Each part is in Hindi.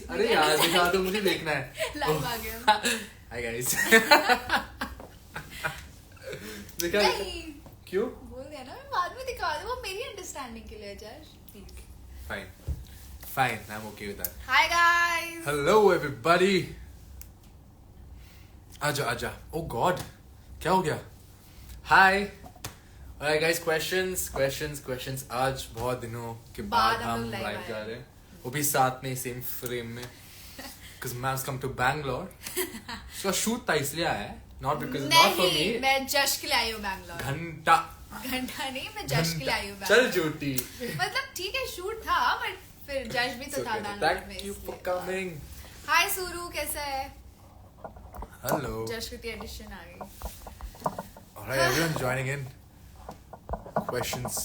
अरे यार दिखा दो, मुझे देखना है। लाइव आ गया। Hi guys. नहीं क्यों? बोल दिया ना, मैं बाद में दिखा दूँ, वो मेरी अंडरस्टैंडिंग के लिए just. Fine fine, I am okay with that. Hi guys, hello everybody. आजा आजा। ओ गॉड, क्या हो गया? हाय। Alright guys, questions. आज बहुत दिनों के बाद हम लोग लाइव जा रहे हैं, वो भी साथ में सेम फ्रेम में, because ma'am's come to Bangalore. उसका शूट था इसलिए आया है, not because not for me. मैं जश के लिए आई हूँ बैंगलोर। घंटा नहीं, मैं जश के लिए आई हूँ चल झूठी। मतलब ठीक है, शूट था बट फिर जश भी तो था बैंगलोर में। Thank you for coming. Hi Suru, कैसा है? हेलो। जश की एडिशन आ गई। Alright everyone joining in. Questions.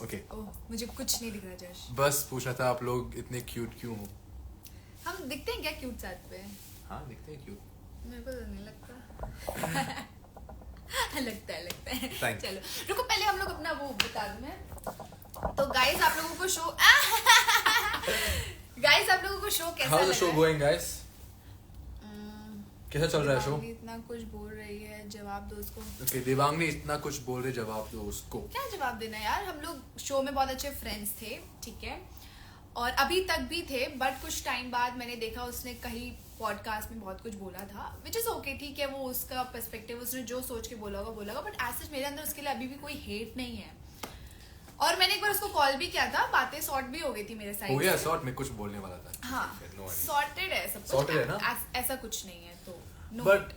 Okay, oh, मुझे कुछ नहीं दिख रहा जश। बस पूछना था आप लोग इतने क्यूट क्यों हो? हम दिखते हैं क्या क्यूट साथ पे? हाँ दिखते हैं क्यूट। मेरे को तो नहीं लगता। लगता है। Thank चलो रुको, पहले हम लोग अपना वो बता दूं मैं। तो गाइस आप लोगों को शो कैसा How's लग the show रहा है? going, guys? कैसा चल रहा है शो? देवांगी इतना कुछ बोल रही है, जवाब दो उसको। Okay, देवांगनी इतना कुछ बोल रहे, जवाब दो उसको। क्या जवाब देना यार, हम लोग शो में बहुत अच्छे फ्रेंड्स थे, ठीक है, और अभी तक भी थे, बट कुछ टाइम बाद मैंने देखा उसने कहीं पॉडकास्ट में बहुत कुछ बोला था, विच इज ओके, ठीक है, वो उसका पर्सपेक्टिव, उसने जो सोच के बोला होगा, बट एज सच मेरे अंदर उसके लिए अभी भी कोई हेट नहीं है। और मैंने एक बार उसको कॉल भी किया था, बातें सॉर्ट भी हो गई थी मेरे साइड। हो गया सॉर्ट? में कुछ बोलने वाला था। हाँ, सॉर्टेड है सब कुछ। Sorted है ना? ऐसा कुछ नहीं है तो no। But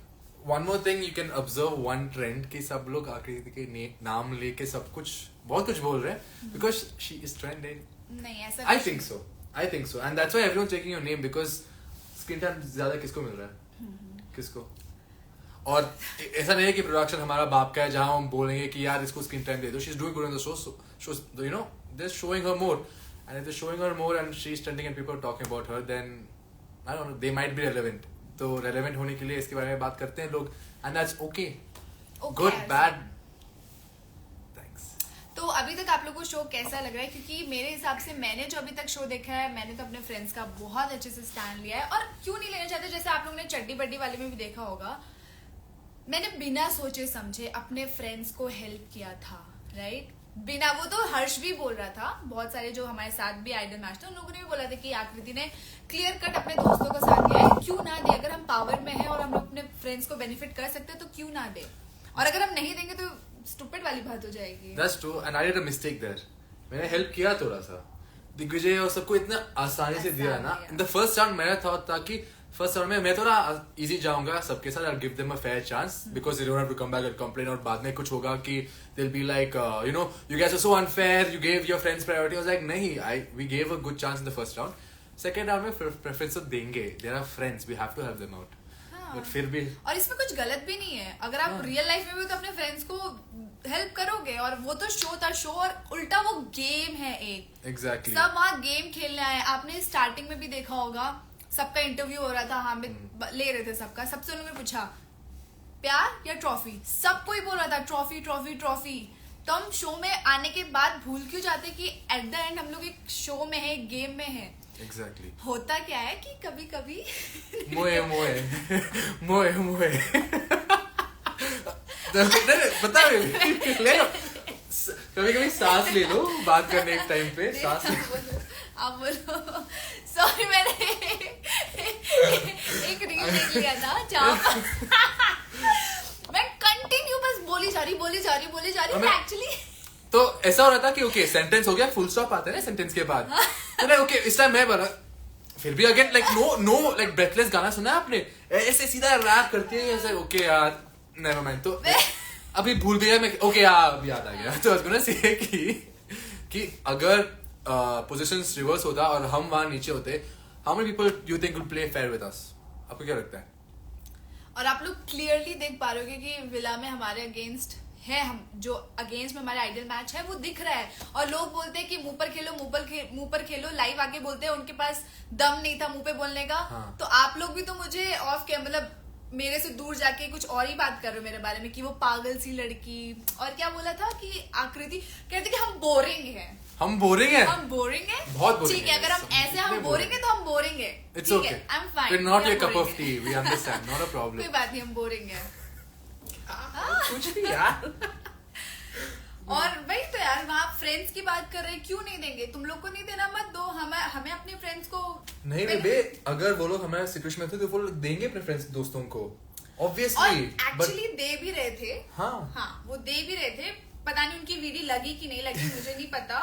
one more thing, you can observe one trend कि सब लोग आकृति के नाम लेके सब कुछ बहुत कुछ बोल रहे हैं, बिकॉज शी इज ट्रेंडिंग। नहीं ऐसा I think so and that's why everyone taking your name, because screen time ज्यादा किसको मिल रहा है? किसको? और ऐसा नहीं है कि प्रोडक्शन हमारा बाप का है जहां हम बोलेंगे कि यार इसको स्क्रीन टाइम दे दो, she is doing good in the show, you know, they are showing her more, and if they showing her more and she is trending and people are talking about her, then I don't know, they might be relevant. तो रेलेवेंट होने के लिए इसके बारे में बात करते हैं लोग, and that's okay, good bad. तो अभी तक आप लोगों को शो कैसा लग रहा है? क्योंकि मेरे हिसाब से मैंने जो अभी तक शो देखा है, मैंने तो अपने फ्रेंड्स का बहुत अच्छे से स्टैंड लिया है, और क्यों नहीं लेना चाहते, जैसे आप लोगों ने चड्डी बड्डी वाले में भी देखा होगा, मैंने बिना सोचे समझे अपने फ्रेंड्स को हेल्प किया था, राइट? बिना, वो तो हर्ष भी बोल रहा था, बहुत सारे जो हमारे साथ भी आइडल मैच थे उन लोगों ने भी बोला था कि आकृति ने क्लियर कट अपने दोस्तों का साथ दिया है, क्यों ना दे? अगर हम पावर में है और हम अपने फ्रेंड्स को बेनिफिट कर सकते हैं तो क्यों ना दे, और अगर हम नहीं देंगे तो स्टूपिड वाली बात हो जाएगी। That's true, and I did a mistake there. मैंने हेल्प किया थोड़ा सा, दिग्विजय और सबको इतना आसानी से दिया ना। इन द फर्स्ट राउंड मेरा थॉट था कि फर्स्ट राउंड में मैं थोड़ा इजी जाऊंगा सबके साथ, I'll give them a fair chance because they don't have to come back and complain, और बाद में कुछ होगा कि they'll be like, you know, you guys are so unfair, you gave your friends priority. I was like, नहीं, we gave a good chance in the first round. Second round में preference तो देंगे, they are friends, we have to help them out. But फिर भी, और इसमें कुछ गलत भी नहीं है, अगर आप रियल लाइफ में भी तो अपने फ्रेंड्स को हेल्प करोगे, और वो तो शो था, शो और उल्टा वो गेम है एक। एग्जैक्टली, सब वहाँ गेम खेलने आए। आपने स्टार्टिंग में भी देखा होगा, सबका इंटरव्यू हो रहा था, हम ले रहे थे सबका, सबसे उन्होंने पूछा प्यार या ट्रॉफी, सब कोई बोल रहा था ट्रॉफी ट्रॉफी ट्रॉफी। तो हम शो में आने के बाद भूल क्यों जाते कि एट द एंड हम लोग एक शो में है, एक गेम में है। Exactly. होता क्या है कि कभी कभी मोए पता है, ले लो कभी कभी सांस ले लो बात करने के टाइम पे, सांस आप बोलो। सॉरी, मैंने एक रील देख लिया था जहाँ मैं कंटिन्यू बस बोली जा रही एक्चुअली। तो ऐसा हो रहा था कि ओके सेंटेंस हो गया, फुल स्टॉप आता है ना सेंटेंस के बाद, तो ओके इस टाइम मैं बोला, फिर भी again like know like breathless गाना सुना है आपने, ऐसे सीधा रैप करती है ऐसे, ओके यार नेवर माइंड। तो अभी भूल गया मैं, ओके अब याद आ गया। तो उसको ना से कि अगर पोजीशंस रिवर्स होता और हम वहां नीचे होते, how many people you think will play fair with us? आपको क्या लगता है? और आप लोग क्लियरली देख पा रहे हो कि विला में हमारे अगेंस्ट है, हम जो अगेंस्ट में हमारे आइडल मैच है वो दिख रहा है, और लोग बोलते हैं कि मुंह पर खेलो, लाइव आके बोलते हैं उनके पास दम नहीं था मुंह पे बोलने का। हाँ। तो आप लोग भी तो मुझे ऑफ के मतलब मेरे से दूर जाके कुछ और ही बात कर रहे हो मेरे बारे में कि वो पागल सी लड़की, और क्या बोला था कि आकृति कहते कि हम बोरिंग है, हम बोरिंग है बहुत बोरिंग ठीक है। अगर हम ऐसे हम बोरिंग है तो हम It's ठीक okay. है, I'm fine. We're not We your are cup of boring tea. We understand. Not a है। problem. कोई बात नहीं, हम बोरिंग है। कुछ भी यार. और वही तो यार, वहाँ फ्रेंड्स की बात कर रहे हैं, क्यों नहीं देंगे? तुम लोग को नहीं देना मत दो, हमें अपने फ्रेंड्स को नहीं बे, अगर वो लोग हमारे सिचुएशन में थे तो वो लोग देंगे प्रेफरेंस दोस्तों को, और ऑब्वियसली. एक्चुअली दे भी रहे थे। हाँ, वो दे भी रहे थे, पता नहीं उनकी वीडियो लगी कि नहीं लगी, मुझे नहीं पता,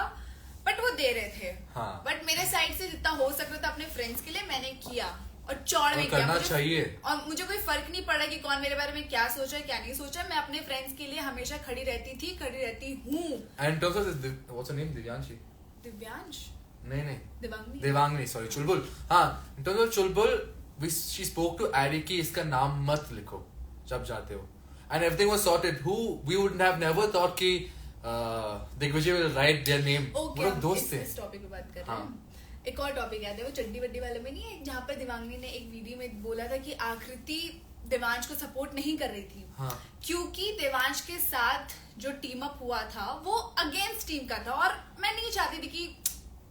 बट वो दे रहे थे। हाँ. बट मेरे साइड से जितना हो सकता था अपने फ्रेंड्स के लिए मैंने किया, और चौड़ में किया। करना चाहिए। और मुझे कोई फर्क नहीं पड़ा कि कौन मेरे बारे में क्या सोचा है क्या नहीं सोचा, मैं अपने फ्रेंड्स के लिए हमेशा खड़ी रहती थी, खड़ी रहती हूँ। And in terms of this, what's her name? Divyanshi? Divyansh, नहीं, दिवांगनी, देवांगनी, sorry, चुलबुल. हाँ, in terms of Chulbul, she spoke to Addy कि इसका नाम मत लिखो जब जाते हो. And everything was sorted. We would have never thought कि Digvijay will write their name. वो लोग दोस्त थे. इस टॉपिक पे बात कर रहे हाँ. हैं। एक और टॉपिक याद है, वो चड्डी बड्डी वाले में नहीं है, जहाँ पर दिवांगनी ने एक वीडियो में बोला था कि आकृति देवांश को सपोर्ट नहीं कर रही थी। हाँ. क्योंकि देवांश के साथ जो टीम अप हुआ था वो अगेंस्ट टीम का था, और मैं नहीं चाहती थी कि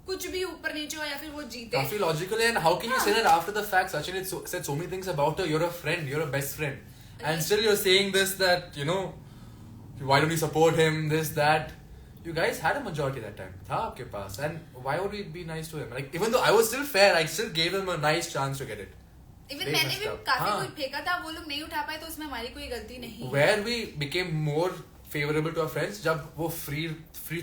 कुछ भी ऊपर नीचे हो या फिर वो जीते। काफी लॉजिकल है. And how can you say that after the fact? Sachin had said so many things about her. You're a friend. You're a best friend. And still you're saying this, that, you know, why don't you support him, this, that. You guys had a majority that time. था आपके पास. And why would we be nice to him? Like, even though I was still fair, I still gave him a nice chance to get it. Even मैंने भी काफी कुछ फेंका था, वो लोग नहीं उठा पाए, तो उसमें हमारी कोई गलती नहीं। Where we became more favorable to our friends, जब वो free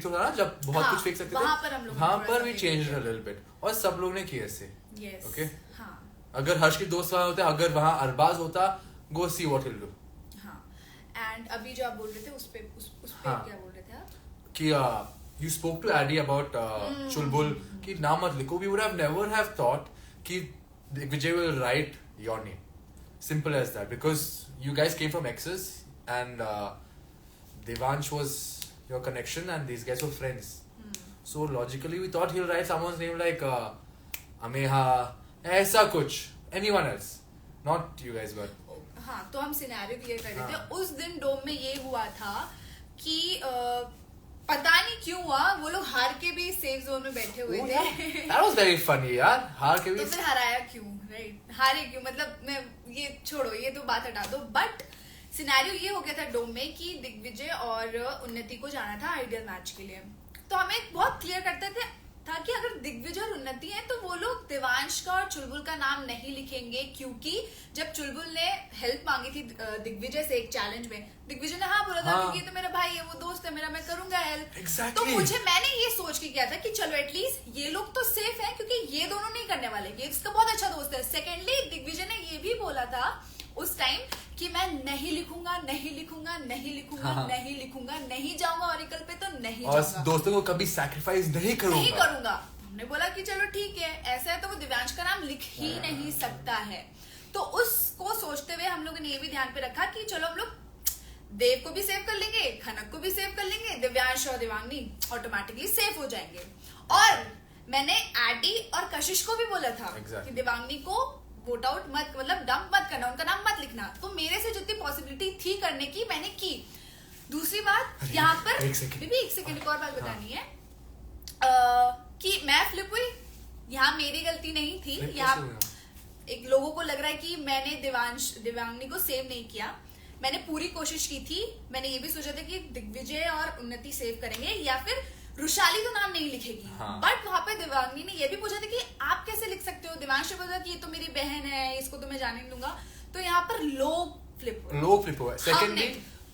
तो था ना, जब बहुत कुछ फेंक सकते थे, वहाँ पर हम लोग वहाँ पर we changed it a little bit. और सब लोग ने किया इससे. Yes. Okay? हाँ. अगर हर्ष की दोस्त वहाँ होते, अगर वहाँ अरबाज होता, go see what he'll do. हाँ. And अभी जो आप बोल रहे थे उस पे हाँ. क्या बोल रहे थे आप? कि you spoke to Addy about चुलबुल कि नाम मत लिखो. We would have never have thought कि Vijay will write your name. Simple as that. Because you guys came from exes, and Devansh was your connection, and these guys were friends. So logically we thought he'll write someone's name like Ameha, ऐसा कुछ, anyone else, not you guys were. हाँ, तो हम सिनेरियो क्लियर कर रहे थे। हाँ. उस दिन डोम में ये हुआ था कि पता नहीं क्यों हुआ, वो लोग हार के भी सेफ जोन में बैठे हुए थे। That was very funny यार. हार के भी. तो फिर हराया क्यों, राइट? हारे क्यों, मतलब मैं ये छोड़ो, ये तो बात हटा दो। बट सिनेरियो ये हो गया था डोम में कि दिग्विजय और उन्नति को जाना था आइडियल मैच के लिए। तो हमें बहुत क्लियर करते था कि अगर दिग्विजय और उन्नति है तो वो लोग देवांश का और चुलबुल का नाम नहीं लिखेंगे, क्योंकि जब चुलबुल ने हेल्प मांगी थी दिग्विजय से एक चैलेंज में, दिग्विजय ने हाँ बोला था क्योंकि ये तो मेरा भाई है, वो दोस्त है मेरा, मैं करूंगा हेल्प। Exactly. तो मैंने ये सोच के किया था कि चलो एटलीस्ट ये लोग तो सेफ है, क्योंकि ये दोनों नहीं करने वाले, ये इसका बहुत अच्छा दोस्त है। सेकेंडली दिग्विजय ने ये भी बोला था उस टाइम कि मैं नहीं लिखूंगा, नहीं जाऊंगा ऑरिकल पे, तो नहीं और जाऊंगा, दोस्तों को कभी सैक्रिफाइस नहीं करूंगा। हमने बोला कि चलो ठीक है, ऐसा है तो वो दिव्यांश का नाम लिख ही नहीं सकता है। तो उसको सोचते हुए हम लोगों ने ये भी ध्यान पे रखा कि चलो हम लोग देव को भी सेव कर लेंगे, खनक को भी सेव कर लेंगे, दिव्यांश और दिवांगनी ऑटोमेटिकली सेव हो जाएंगे। और मैंने एडी और कशिश को भी बोला था कि दिवांगनी को वोट आउट मत, मतलब डंप मत करना, उनका नाम मत लिखना। तो मेरे से जितनी पॉसिबिलिटी थी करने की, मैंने की। दूसरी बात यहाँ पर एक सेकंड एक और बात बतानी है कि मैं फ्लिप हुई, यहाँ मेरी गलती नहीं थी। यहाँ एक लोगों को लग रहा है कि मैंने दिवांगनी को सेव नहीं किया, मैंने पूरी कोशिश की थी। मैंने ये भी सोचा था कि दिग्विजय और उन्नति सेव करेंगे या फिर रुशाली तो नाम नहीं लिखेगी। हाँ. बट वहां पे दिवांगनी ने ये भी पूछा था कि आप कैसे लिख सकते हो, दिवांश ने बोला कि ये तो मेरी बहन है, इसको तो मैं जाने नहीं दूंगा। तो यहाँ पर लोग फ्लिप हुआ। सेकेंडली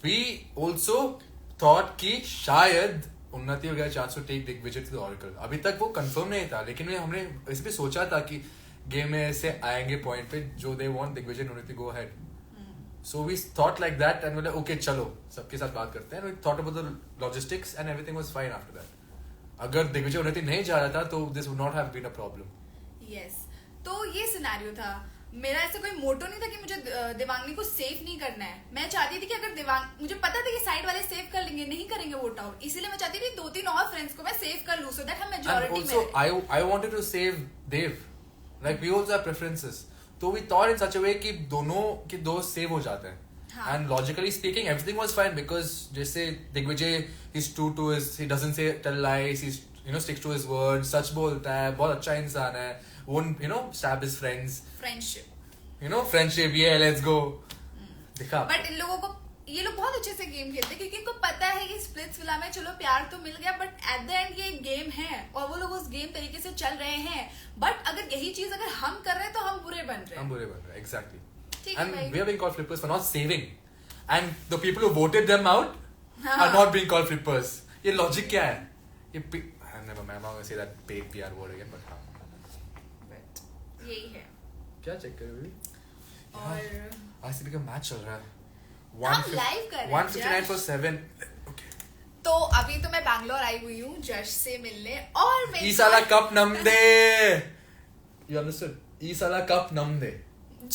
वी आल्सो थॉट कि शायद उन्नति हो गया chance to take Digvijay to the oracle. अभी तक वो कंफर्म नहीं था, लेकिन हमने इस पे सोचा था कि गेम में ऐसे आएंगे पॉइंट पे जो दे वांट दिग्विजय एंड उन्नति go ahead. So we thought like that, and we like, okay, चलो सबके साथ बात करते हैं। We thought about the logistics, and everything was fine after that. अगर दिग्विजय उन्नति नहीं जा रहा था तो this would not have been a problem. Yes. तो ये सिनेरियो था। मेरा ऐसा कोई मोटो नहीं था कि मुझे दिवांगनी को सेव नहीं करना है। मैं चाहती थी कि अगर मुझे पता था कि साइड वाले सेव कर लेंगे, नहीं करेंगे वोट आउट, इसीलिए मैं चाहती थी 2-3 और फ्रेंड्स को मैं सेव कर लूं, so that हम मेजॉरिटी में। And also I wanted to save Dev. Like we also have preferences. तो we thought in such a way कि दोनों के दोस्त सेव हो जाते हैं। हाँ. And logically speaking, everything was fine because जैसे Digvijay he's true to his, he doesn't say tell lies, he's sticks to his words, सच बोलता है, बहुत अच्छा इंसान है। won't, stab his friends. Friendship Friendship, yeah, let's go. दिखा. बट इन लोगों को ये लोग बहुत अच्छे से गेम खेलते हैं क्योंकि इनको पता है कि स्प्लिट्स विला में चलो प्यार तो मिल गया बट एट द एंड ये एक गेम है और वो लोग उस गेम तरीके से चल रहे हैं. बट अगर यही चीज अगर हम कर रहे हैं तो हम बुरे बन रहे हैं. Exactly. ठीक है And भाई. we are being called flippers for not saving. And the people who voted them out हाँ. are not being called flippers. ये logic क्या है? Never mind, I'm not going to say that paid PR word again, but हाँ. But यही है. क्या check कर रहे हो? और RCB का match चल रहा है. हम live कर रहे हैं. 159 for 7. Okay. तो अभी तो मैं बैंगलोर आई हुई हूँ जश से मिलने और मेरे ईसाला कप नमदे. You understood? ईसाला कप नमदे.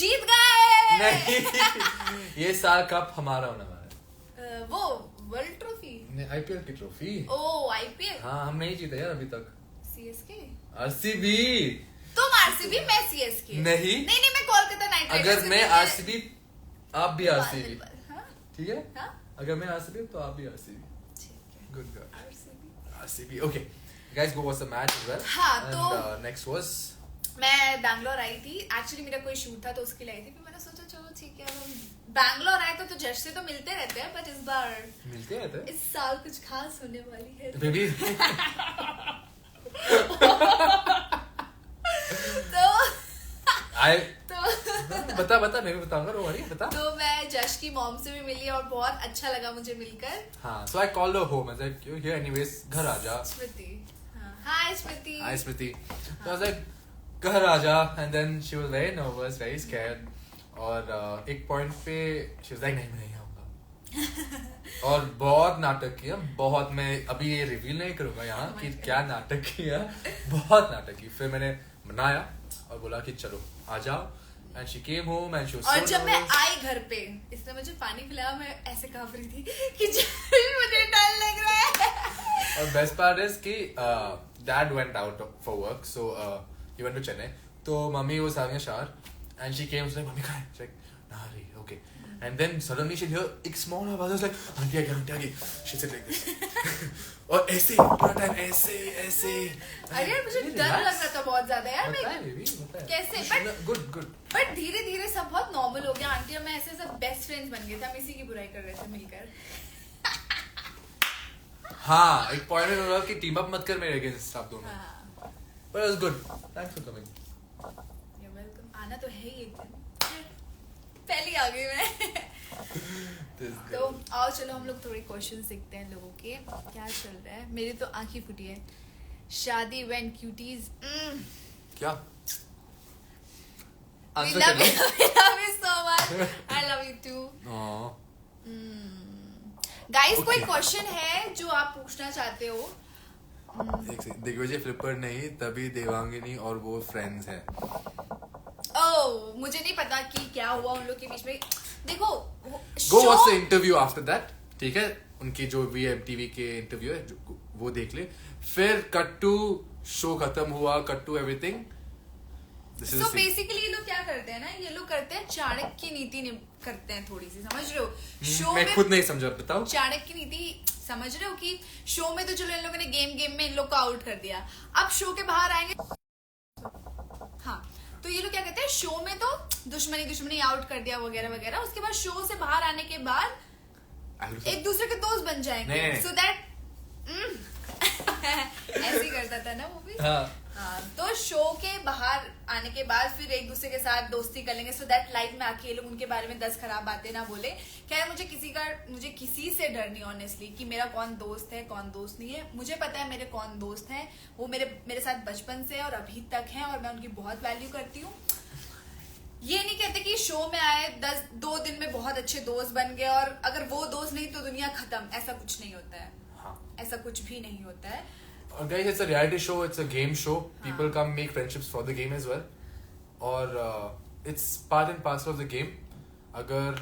जीत गए. नहीं. ये साल कप हमारा होने वाला है. वो वर्ल्ड ट्रॉफी. IPL की ट्रॉफी. ओ आईपीएल. हाँ हम नहीं जीते यार अभी तक. सीएसके. RCB. तुम आरसीबी मैं सीएसके. नहीं मैं कोलकाता नाइट राइडर्स. अगर मैं RCB आप भी RCB. हाँ? ठीक है. हाँ? अगर मैं RCB तो आप भी RCB. ठीक है. Good girl. RCB. RCB. Okay. Guys, go watch the match as well. हाँ, and, तो next was मैं बैंगलोर आई थी. एक्चुअली मेरा कोई शूट था तो उसके लिए आई थी. फिर मैंने सोचा चलो ठीक है हम बैंगलोर आए तो जश से तो मिलते रहते हैं बट इस बार मिलते रहते हैं. इस साल कुछ खास होने वाली है. बेबी. तो बता मैं भी बताऊंगा. रो वरी बता. तो मैं जश की मॉम से भी मिली और बहुत अच्छा लगा मुझे मिलकर. हाँ. So I called her home. I was like, you're here anyways. घर आ जा. स्मृति. हाय स्मृति. Hi Smriti. So I was like, घर आ जा. And then she was very nervous, very scared. और एक पॉइंट पे she was like, नहीं मैं नहीं आऊंगा. और बहुत नाटक किया. बहुत. मैं अभी ये रिवील नहीं करूंगा यहाँ कि क्या नाटक किया. बहुत नाटक की. फिर मैंने मनाया और बोला कि चलो आ जाओ. And she came home and she was और so जब मैं nervous. आई घर पे इसने मुझे पानी पिलाया. मैं ऐसे कांप रही थी कि मुझे डर लग रहा है. और बेस्ट पार्ट इज कि dad went out for work, so he went to Chennai. तो mummy was having a shower and she came. She's like, mummy कहाँ है? She's like, नारी. Okay. And then suddenly she hear एक small आवाज. I was like, आंटी आ गई. She said like this. और ऐसे पूरा टाइम ऐसे. अरे यार मुझे डर लग रहा था बहुत ज्यादा यार. मैं कैसे गुड. बट धीरे धीरे सब बहुत नॉर्मल हो गया. आंटी और मैं ऐसे सब बेस्ट फ्रेंड्स बन गए थे. हम इसी की बुराई कर रहे थे मिलकर. हाँ एक पॉइंट में बोला कि टीम अप मत कर मेरे अगेंस्ट आप दोनों. हाँ. But it was good. Thanks for coming. You're welcome. आना तो है ही एक दिन. पहली आ गई मैं. तो आओ चलो हम लोग थोड़े क्वेश्चन सीखते हैं लोगों के. क्या चल रहा है. मेरी तो आंखें फूटी है. शादी when cuties. क्या? We love you so much. I love you too. Guys कोई क्वेश्चन है जो आप पूछना चाहते हो. दिग्विजय फ्लिपर नहीं तभी देवांगिनी और वो फ्रेंड्स हैं. ओह मुझे नहीं पता कि क्या हुआ उन लोग के बीच में. देखो go watch the interview after that. ठीक है उनकी जो VMTV के इंटरव्यू है वो देख ले. फिर कट टू शो खत्म हुआ. Cut to everything. So basically ये लोग क्या करते हैं ना. ये लोग करते हैं चाणक्य नीति करते हैं थोड़ी सी. समझ रहे हो. शो मैं खुद नहीं समझा. बताओ. चाणक्य नीति समझ रहे हो कि शो में तो चलो इन लोगों ने गेम में इन लोग को आउट कर दिया. अब शो के बाहर आएंगे. हाँ तो ये लोग क्या कहते हैं शो में तो दुश्मनी आउट कर दिया वगैरह वगैरह. उसके बाद शो से बाहर आने के बाद एक दूसरे के दोस्त बन जाएंगे. सो दैट ऐसे ही करता था ना वो भी. हाँ तो शो के बाहर आने के बाद फिर एक दूसरे के साथ दोस्ती कर लेंगे. सो दैट लाइफ में आके ये लोग उनके बारे में 10 खराब बातें ना बोले. खैर मुझे किसी से डर नहीं ऑनेस्टली कि मेरा कौन दोस्त है कौन दोस्त नहीं है. मुझे पता है मेरे कौन दोस्त हैं. वो मेरे साथ बचपन से और अभी तक हैं और मैं उनकी बहुत वैल्यू करती हूँ. ये नहीं कहते कि शो में आए 2 दिन में बहुत अच्छे दोस्त बन गए और अगर वो दोस्त नहीं तो दुनिया खत्म. ऐसा कुछ नहीं होता है. ऐसा कुछ भी नहीं होता है. Guys, it's a reality show. It's a game show. People come make friendships for the game as well. और it's part and parcel of the game. अगर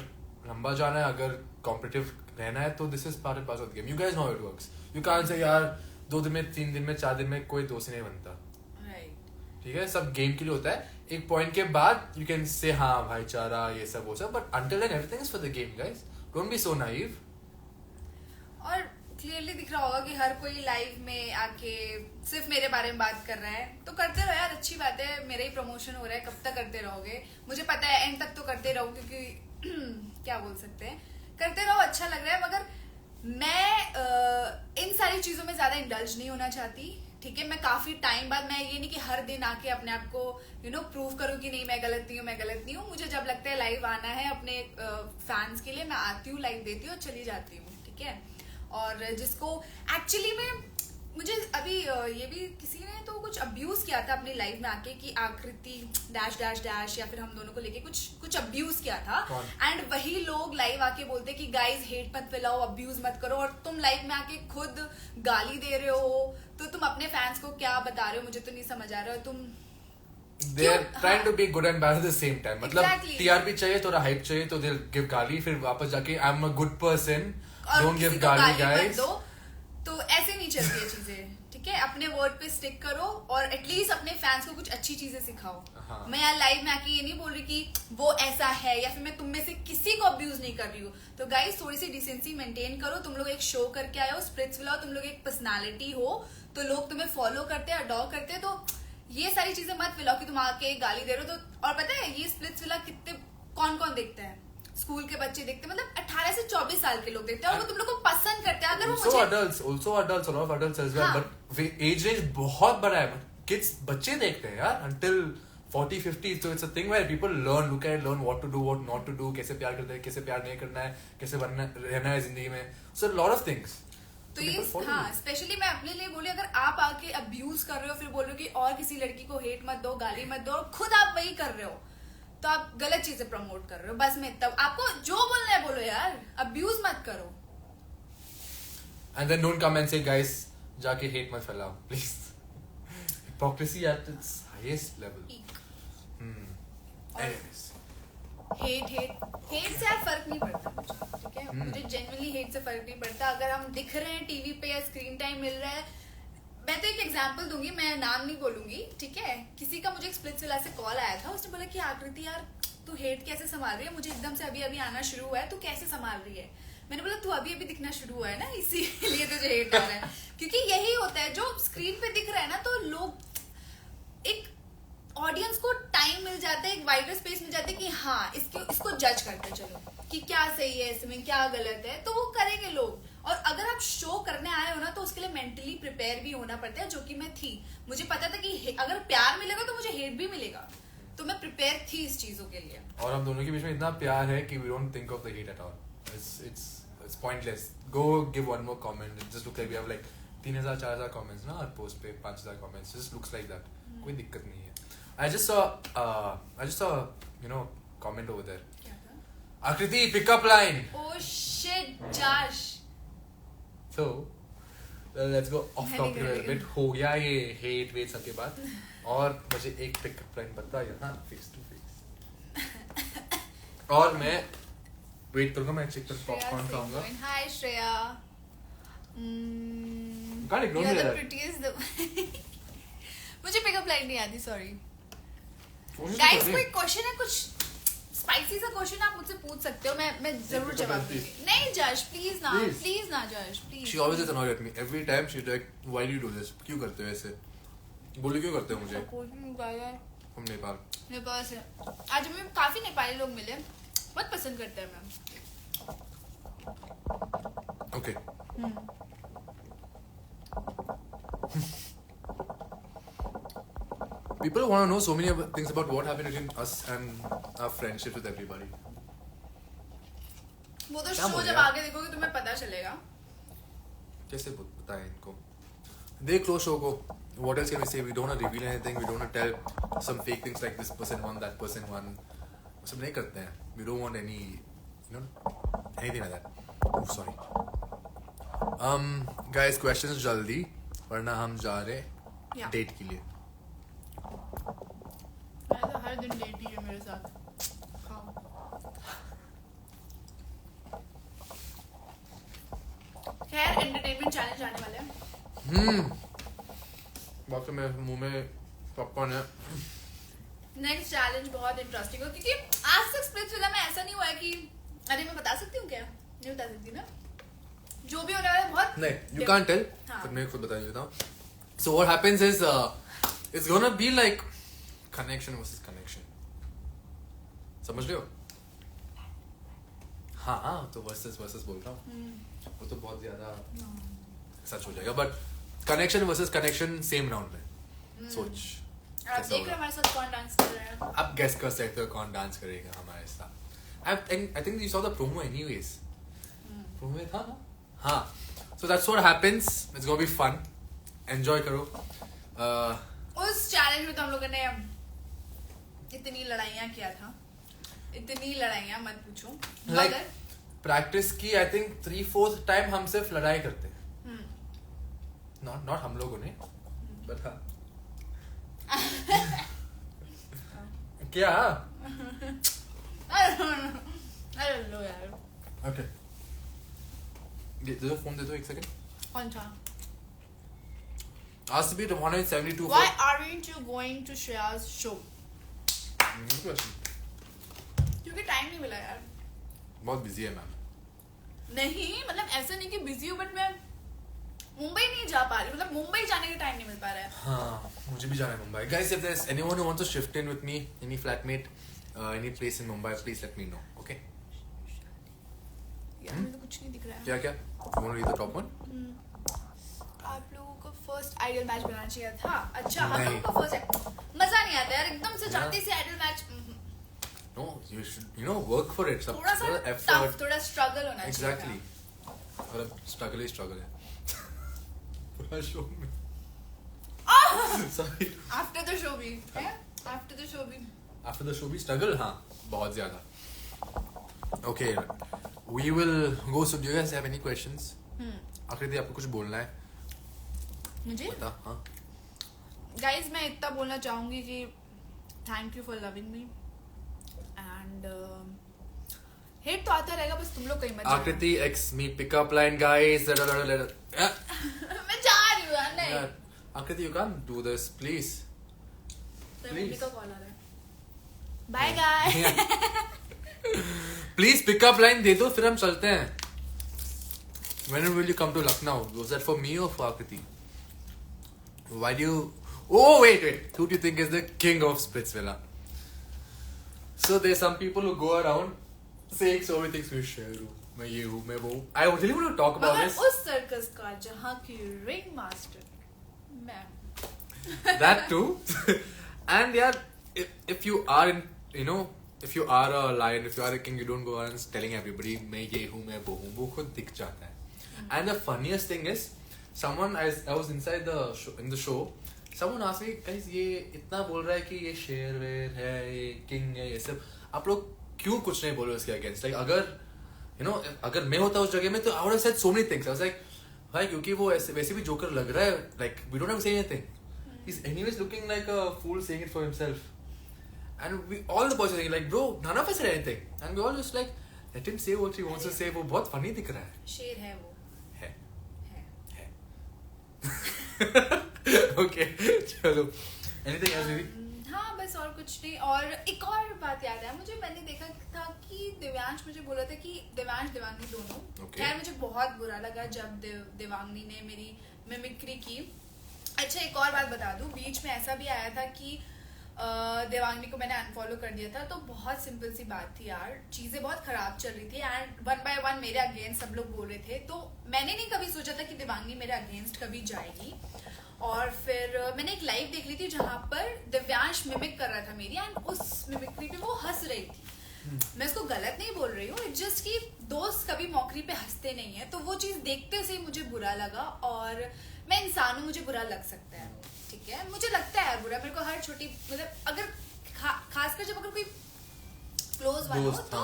लंबा जाना है, अगर competitive रहना है, तो this is part and parcel of the game. You guys know how it works. You can't say यार 2 दिन में 3 दिन में 4 दिन में कोई दोस्त नहीं बनता. ठीक है सब गेम के लिए होता है. एक पॉइंट के बाद you can say हाँ भाईचारा ये सब वो सब. But until then everything is for the game, guys. Don't be so naive. और क्लियरली दिख रहा होगा कि हर कोई लाइव में आके सिर्फ मेरे बारे में बात कर रहा है, तो करते रहो यार, अच्छी बात है, मेरा ही प्रमोशन हो रहा है, कब तक करते रहोगे? मुझे पता है एंड तक तो करते रहो, क्योंकि क्या बोल सकते हैं, करते रहो, अच्छा लग रहा है। मगर मैं इन सारी चीजों में ज्यादा इंडल्ज नहीं होना चाहती, ठीक है? मैं काफी टाइम बाद, मैं ये नहीं कि हर दिन आके अपने आप को प्रूव करूँ कि नहीं मैं गलत नहीं हूँ, मैं गलत नहीं हूँ। मुझे जब लगता है लाइव आना है अपने फैंस के लिए, मैं आती हूँ, लाइव देती हूँ और चली जाती हूँ, ठीक है? और जिसको एक्चुअली में मुझे अभी ये भी किसी ने तो कुछ अब्यूज किया था अपनी लाइफ में आके कि आकृति डैश डैश डैश, या फिर हम दोनों को लेके कुछ अब्यूज किया था। एंड वही लोग लाइव आके बोलते कि गाइस हेट मत फैलाओ, अब्यूज मत करो, और तुम लाइव में आके खुद गाली दे रहे हो, तो तुम अपने फैंस को क्या बता रहे हो? मुझे तो नहीं समझ आ रहा है। तुम They are trying to be good and bad at the same time. मतलब Exactly. TRP चाहिए, थोड़ा हाइप चाहिए, तो they'll give गाली, फिर वापस जाके I'm a good person, don't give गाली guys. तो ऐसे नहीं चलती है चीजें, ठीक है? अपने वर्ड पे स्टिक करो और एटलीस्ट अपने फैंस को कुछ अच्छी चीजें सिखाओ। हाँ. मैं यार लाइव में आके ये नहीं बोल रही कि वो ऐसा है, या फिर मैं तुम में से किसी को अब्यूज नहीं कर रही हूँ। तो गाइस थोड़ी सी डिसेंसी मेंटेन करो। तुम लोग एक शो करके आए हो, स्प्रिट्स विला, तुम लोग एक पर्सनालिटी हो, तो लोग तुम्हें फॉलो करते हैं, अडॉर करते हैं, तो ये सारी चीजें मत फिलाओ कि तुम आके गाली दे रहे हो। तो और पता है ये स्प्लिट्स विला कितने कौन कौन देखते हैं? स्कूल के बच्चे देखते हैं, मतलब 18 से 24 साल के लोग देखते हैं, और वो तुम लोग को पसंद करते हैं। अगर वो also adults, a lot of adults as well, but age range बहुत बड़ा है। Kids बच्चे देखते हैं यार until 40, 50, so it's a thing where people learn what to do, what not to do, कैसे प्यार करते हैं, कैसे प्यार नहीं करना है, कैसे रहना है जिंदगी में, so a lot of things. तो ये हाँ, स्पेशली मैं अपने लिए बोली, अगर आप आके अब्यूज कर रहे हो, फिर बोल रहे हो कि और किसी लड़की को हेट मत दो, गाली मत दो, और खुद आप वही कर रहे हो, तो आप गलत चीजें प्रमोट कर रहे हो। बस मैं तब आपको जो बोलना है बोलो यार, अब्यूज मत करो। And then don't come and say guys जाके hate मत फैलाओ please. Hypocrisy at its highest level. Anyways. Hate से यार फर्क नहीं पड़ता मुझे, ठीक है? मुझे जेन्युइनली हेट से फर्क नहीं पड़ता। अगर हम दिख रहे हैं टीवी पे या स्क्रीन टाइम मिल रहा है, मैं तो एक एग्जांपल दूंगी, मैं नाम नहीं बोलूंगी, ठीक है? किसी का मुझे स्प्लिट्स विला से कॉल आया था, उसने बोला कि आकृति यार तू हेट कैसे संभाल रही है, मुझे एकदम से अभी अभी आना शुरू हुआ है, तू कैसे संभाल रही है? मैंने बोला तू अभी अभी दिखना शुरू हुआ है ना, इसीलिए तुझे हेट आ रहा है। क्योंकि यही होता है, जो स्क्रीन पे दिख रहा है ना, तो लोग एक ऑडियंस को टाइम मिल जाता है, एक वाइडर स्पेस मिल जाता है कि हाँ इसको जज करते चलो कि क्या सही है इसमें, क्या गलत है, तो वो करेंगे लोग। और अगर आप शो करने आए हो ना, तो उसके लिए मेंटली प्रिपेयर भी होना पड़ता है, जो कि मैं थी। मुझे पता था कि अगर प्यार मिलेगा तो मुझे हेट भी मिलेगा, तो मैं प्रिपेयर थी इस चीजों के लिए। और हम दोनों के बीच में इतना प्यार है कि we don't think of the hate at all. It's pointless. Go give one more comment. It just looks like we have like 3,000 4,000 comments ना हर पोस्ट पे, 5,000 comments. It just looks like that. कोई दिक्कत नहीं है। I just saw comment over there. क्या था? Akriti, pick up line. Oh shit, Josh. So let's go off मैं topic नहीं a करेगी। bit. हो गया ये hate वेट सबके बाद, और मुझे एक pick up line बता यहाँ face to face. और मैं वेट करूँगा, मैं चिकन पॉपकॉर्न खाऊंगा। Hi Shreya. Can't ignore You're me the like that. prettiest. मुझे पिकअप लाइन नहीं आती, सॉरी कोशिश तो गाइस। कर रही कोई है। क्वेश्चन है, कुछ स्पाइसी सा क्वेश्चन आप मुझसे पूछ सकते हो, मैं जरूर pick up जवाब line, please. दूंगी। नहीं जश प्लीज ना, Please. प्लीज ना जश please. She always gets annoyed at me every time. She's like, why do you do this? क्यों करते हो ऐसे? बोले क्यों करते हो मुझे? हम नेपाल। नेपाल से आज हमें काफी नेपाली लोग मिले, बहुत पसंद करते हैं ma'am. Okay. People want to know so many things about what happened between us and our friendship with everybody. वो तो क्या शो बोल जब रहा? आगे देखोगे तुम्हें पता चलेगा। कैसे बताएं इनको? देख लो शो को. What else can we say? We don't want to reveal anything. We don't want to tell some fake things like this person won, that person won. वो सब नहीं करते हैं. We don't want any, anything like that. Oh, sorry. Guys, questions जल्दी, वरना हम जा रहे डेट के लिए. मैं तो हर दिन डेट ही है मेरे साथ। खैर एंटरटेनमेंट चैलेंज आने वाले हैं। बाकी मेरे मुंह में पॉपकॉर्न है. नेक्स्ट चैलेंज बहुत इंटरेस्टिंग हो, क्योंकि आज तक स्प्लिट्स विला में ऐसा नहीं हुआ है कि, अरे मैं बता सकती हूँ क्या? नहीं बता सकती ना। जो भी होने वाला है बहुत नहीं, you can't tell. हाँ. पर मैं खुद बता देता हूँ. So what happens is it's gonna be like connection versus connection. समझ रहे हो? हाँ तो versus बोल रहा हूँ. वो तो बहुत ज्यादा सच हो जाएगा. But connection versus connection same round में. सोच. आप देख रहे हो हमारे साथ कौन डांस कर रहा है. आप guess कर सकते हो कौन डांस करेगा हमारे साथ. I think you saw the promo anyways. Promo में था ना? हाँ. So that's what happens. It's gonna be fun. Enjoy करो. उस चैलेंज में तो हम लोगों ने इतनी लड़ाइयाँ किया था. इतनी लड़ाइयाँ मत पूछो. Like मगर practice की I think 3/4 time हम सिर्फ लड़ाई करते हैं. Not हम लोगों ने. But हाँ. क्या? I don't know यार. Okay. दे दो फोन दे दो एक सेकंड. कौन सा? Ask to be 172. Why aren't you going to Shreya's show? क्योंकि टाइम नहीं मिला यार. बहुत बिजी है मैम. नहीं मतलब ऐसा नहीं कि बिजी हूँ बट मैं मुंबई नहीं जा पा रही. मतलब मुंबई जाने का टाइम नहीं मिल पा रहा है. हाँ मुझे भी जाना है Mumbai. Guys, if there's anyone who wants to shift in with me, any flatmate, any place in Mumbai, please let me know. Okay? यार मुझे तो कुछ नहीं दिख रहा है. क्या क्या? You want to read the top one? आप लोगों को फर्स्ट आइडल मैच बनाना चाहिए था. अच्छा हम नहीं. लोगों को फर्स्ट मजा नहीं आता यार एकदम से जाते से idol match. No, you should work for it. थोड़ा सा टफ, थोड़ा स्ट्रगल होना चाहिए. Exactly. और स्ट्रगल ही स्ट्रगल है. पूरा शो में. Sorry. आफ्टर द शो भी है. आफ्टर द शो भी. After the show भी struggle हाँ बहुत ज़्यादा. Okay, we will go. So do you guys have any questions? आखिरी आपको कुछ बोलना है? मुझे? बता हाँ. गाइज मैं इतना बोलना चाहूंगी कि thank you for loving me and hate तो आता रहेगा बस तुम लोग कहीं मत जाना. आकृति x me pick up line guys. मैं जा रही हूँ यार. नहीं आकृति you can't do this please. Mummy का कॉल आ रहा है. Bye guys. Please pick up line दे दो फिर हम चलते हैं. When will you come to Lucknow? Was that for me or for Akriti? Why do you... Oh, wait. Who do you think is the king of Splitsvilla? So there's some people who go around saying so many things. मैं ये हूँ, मैं वो. I really want to talk about this. उस सर्कस का जहाँ की रिंग मास्टर मैं. That too. And yeah, if you are in, if you are a lion, if you are a king, you don't go around telling everybody मैं ये हूँ, मैं वो हूँ. वो खुद दिख जाता है. And the funniest thing is, someone I was inside the show, in the show, someone asked me, guys ये इतना बोल रहा है कि ये शेर वेर है, ये किंग है, ये सब. आप लोग क्यों कुछ नहीं बोल रहे उसके अगेंस्ट? Like अगर मैं होता उस जगह में तो I would have said so many things. I was like, भाई क्योंकि वो वैसे भी जोकर लग रहा है. Like we don't have to say anything. He's anyways looking like a fool saying it for himself. And we all the boys are saying like, bro, none of us said anything. And we all just like, let him say what he wants to say. वो बहुत funny दिख रहा है. शेर है वो. है. Okay, चलो. Anything else, baby? हाँ बस और कुछ नहीं. और एक और बात याद है मुझे. मैंने देखा था कि दिव्यांश मुझे बोला था कि दिव्यांश देवांगनी दोनों. खैर मुझे बहुत बुरा लगा जब देवांगनी ने मेरी मिमिक्री की. अच्छा एक और बात बता दूं. बीच में ऐसा भी आया था कि देवांगनी को मैंने अनफॉलो कर दिया था. तो बहुत सिंपल सी बात थी यार. चीजें बहुत खराब चल रही थी एंड 1 by 1 मेरे अगेंस्ट सब लोग बोल रहे थे. तो मैंने नहीं कभी सोचा था कि देवांगनी मेरे अगेंस्ट कभी जाएगी. और फिर मैंने एक लाइव देख ली थी जहां पर दिव्यांश मिमिक कर रहा था मेरी एंड उस मिमिक्री पे वो हंस रही थी. मैं इसको गलत नहीं बोल रही हूँ. इट्स जस्ट कि दोस्त कभी मौकरी पे हंसते नहीं है. तो वो चीज देखते से मुझे बुरा लगा. और मैं इंसान हूँ, मुझे बुरा लग सकता है. ठीक है मुझे लगता है बुरा. मेरे को हर छोटी मतलब अगर खासकर जब अगर कोई क्लोज वाला हो तो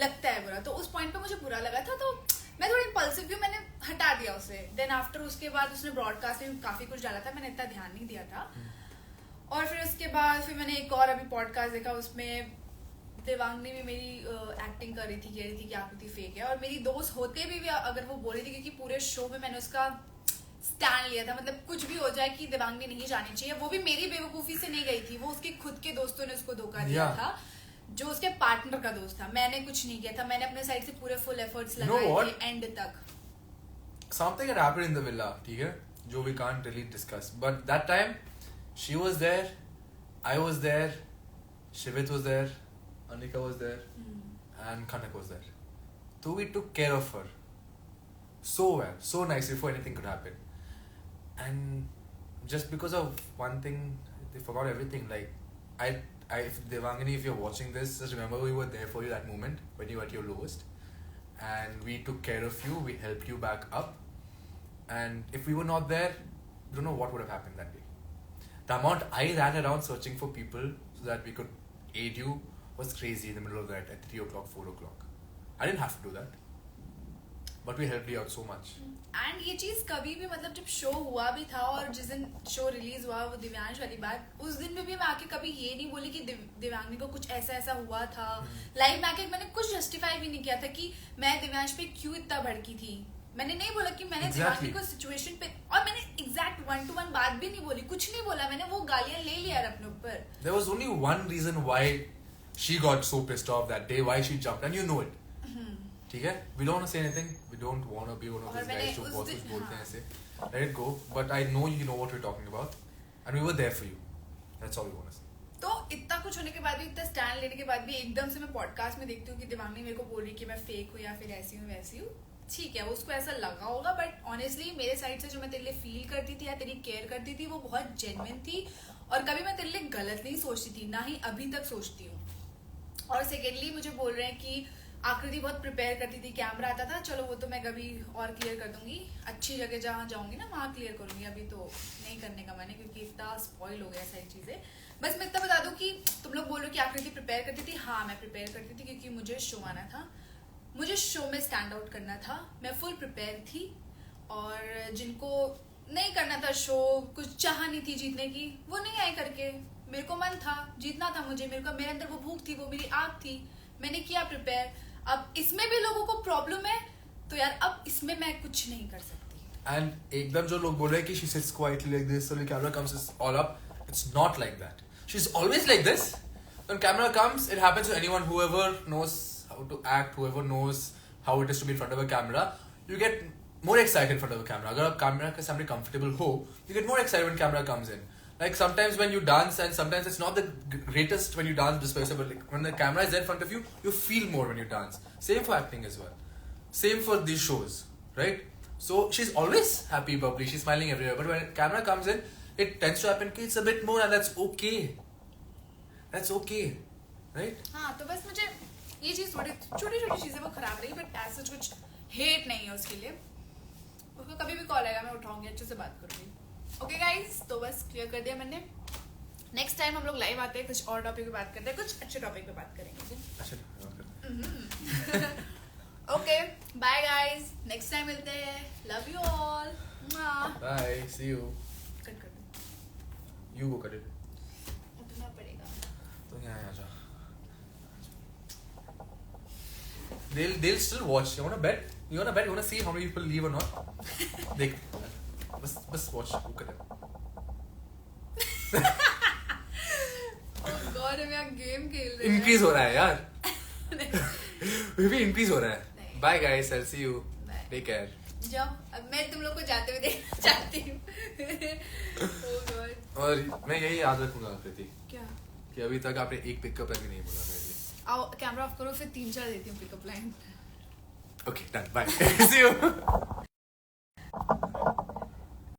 लगता है बुरा. तो उस पॉइंट पे मुझे बुरा लगा था. तो मैं थोड़ी इम्पल्सिव भी. मैंने हटा दिया उसे. देन आफ्टर उसके बाद उसने ब्रॉडकास्ट में काफी कुछ डाला था. मैंने इतना ध्यान नहीं दिया था. और फिर उसके बाद फिर मैंने एक और अभी पॉडकास्ट देखा. उसमें देवांगनी भी मेरी एक्टिंग कर रही थी, कह रही थी कि आकृति फेक है. और मेरी दोस्त होते भी अगर वो बोल रही थी क्योंकि पूरे शो में मैंने उसका स्टैंड लिया था. मतलब कुछ भी हो जाए कि देवांगनी नहीं जानी चाहिए. वो भी मेरी बेवकूफी से नहीं गई थी. वो उसके खुद के दोस्तों ने उसको धोखा दिया था जो उसके पार्टनर का दोस्त था. मैंने कुछ नहीं किया था. मैंने अपने साइड से पूरे फुल एफर्ट्स लगाए थे एंड तक. something had happened in the villa, ठीक है, जो we can't really discuss. But that time, she was there, I was there, Shivit was there, Anika was there, and Kanak was there. So we took care of her so well, so nicely before anything could happen. And just because of one thing, they forgot everything. Like, if Devangini, if you're watching this, just remember we were there for you that moment when you were at your lowest. And we took care of you, we helped you back up. And if we were not there, I don't know what would have happened that day. The amount I ran around searching for people so that we could aid you was crazy in the middle of the night at 3 o'clock, 4 o'clock. I didn't have to do that. But we helped you out so much. And ये चीज कभी भी मतलब जब शो हुआ भी था और जिस दिन शो रिलीज हुआ वो दिव्यांश वाली बात, उस दिन में भी मैं आके कभी ये नहीं बोली कि दिव्यांगी को कुछ ऐसा ऐसा हुआ था. लाइव में आके मैंने कुछ जस्टिफाई भी नहीं किया था कि मैं दिव्यांश पे क्यों इतना भड़की थी. मैंने नहीं बोला कि मैंने दिव्यांगी को सिचुएशन पे, और मैंने एग्जैक्ट 1-to-1 बात भी नहीं बोली, कुछ नहीं बोला मैंने. वो गालियां ले लिया अपने ऊपर. There was only one reason why she got so pissed off that day, why she jumped, and you know it. ठीक है, we don't want to say anything, we don't want to be one of those guys जो बहुत कुछ बोलते हैं ऐसे. Let it go, but I know you know what we're talking about, and we were there for you. That's all we want to say. तो इतना कुछ होने के बाद भी, इतना स्टैंड लेने के बाद भी एकदम से मैं पॉडकास्ट में देखती हूँ कि दिव्यांगी मेरे को बोल रही कि मैं फेक हूँ या फिर ऐसी हूँ वैसी हूँ. ठीक है, उसको ऐसा लगा होगा, बट ऑनेस्टली मेरे साइड से जो मैं तेरे लिए फील करती थी या तेरी केयर करती थी वो बहुत जेन्युइन थी, और कभी मैं तेरे लिए गलत नहीं सोचती थी, ना ही अभी तक सोचती हूँ. और सेकेंडली मुझे बोल रहे हैं कि आकृति बहुत प्रिपेयर करती थी, कैमरा आता था, चलो वो तो मैं कभी और क्लियर कर दूंगी, अच्छी जगह जहाँ जाऊंगी ना वहाँ क्लियर करूंगी. अभी तो नहीं करने का मैंने, क्योंकि इतना स्पॉइल हो गया सारी चीजें. बस मैं इतना बता दूं कि तुम लोग बोल रहे हो कि आकृति प्रिपेयर करती थी. हाँ, मैं प्रिपेयर करती थी क्योंकि मुझे शो आना था, मुझे शो में स्टैंड आउट करना था. मैं फुल प्रिपेयर थी, और जिनको नहीं करना था शो, कुछ चाह नहीं थी जीतने की, वो नहीं आए करके. मेरे को मन था, जीतना था मुझे, मेरे अंदर वो भूख थी, वो मेरी आग थी, मैंने किया प्रिपेयर. अब इसमें भी लोगों को प्रॉब्लम है, तो यार अब इसमें मैं कुछ नहीं कर सकती. And एकदम जो लोग बोल रहे हैं कि she sits quietly like this, so the camera comes all up, it's not like that. She's always like this. When camera comes, it happens to anyone, whoever knows how to act, whoever knows how it is to be in front of a camera, you get more excited in front of a camera. अगर आप camera के सामने comfortable हो, you get more excited when camera comes in. Like sometimes when you dance, and sometimes it's not the greatest when you dance this person, but like when the camera is there in front of you, you feel more when you dance. Same for acting as well. Same for these shows, right? So she's always happy, bubbly, she's smiling everywhere. But when camera comes in, it tends to happen. It's a bit more, and that's okay. That's okay, right? हाँ, तो बस मुझे ये चीज थोड़ी छोटी-छोटी चीजें वो खराब रही, बट ऐसा कुछ हेट नहीं है उसके लिए. उसको कभी भी कॉल आएगा मैं उठाऊंगी, अच्छे से बात करूंगी. ओके गाइस, तो बस क्लियर कर दिया मैंने. नेक्स्ट टाइम हम लोग लाइव आते हैं, कुछ और टॉपिक पे बात करते हैं, कुछ अच्छे टॉपिक पे बात करेंगे. Okay, bye guys, next time मिलते हैं. Love you all. Bye, see you. Cut कर दो. You go cut it. उठना पड़ेगा. तो यहाँ आ जा. They'll still watch. You wanna bet? You wanna see how many people leave or not? देख. बस watch. Look at it. Oh God, हम यहाँ गेम खेल रहे हैं. Increase हो रहा है यार. भी increase हो रहा है. Bye guys, I'll see you. Bye. Take care. जाओ, अब मैं तुम लोग को जाते हुए देखना चाहती हूँ. Oh God. और मैं यही याद रखूंगा आकृति क्या? कि अभी तक आपने एक पिकअप लाइन नहीं बोला मेरे लिए. आओ कैमरा ऑफ करो, फिर 3-4 देती हूँ pickup line. Okay, done. Bye. See you.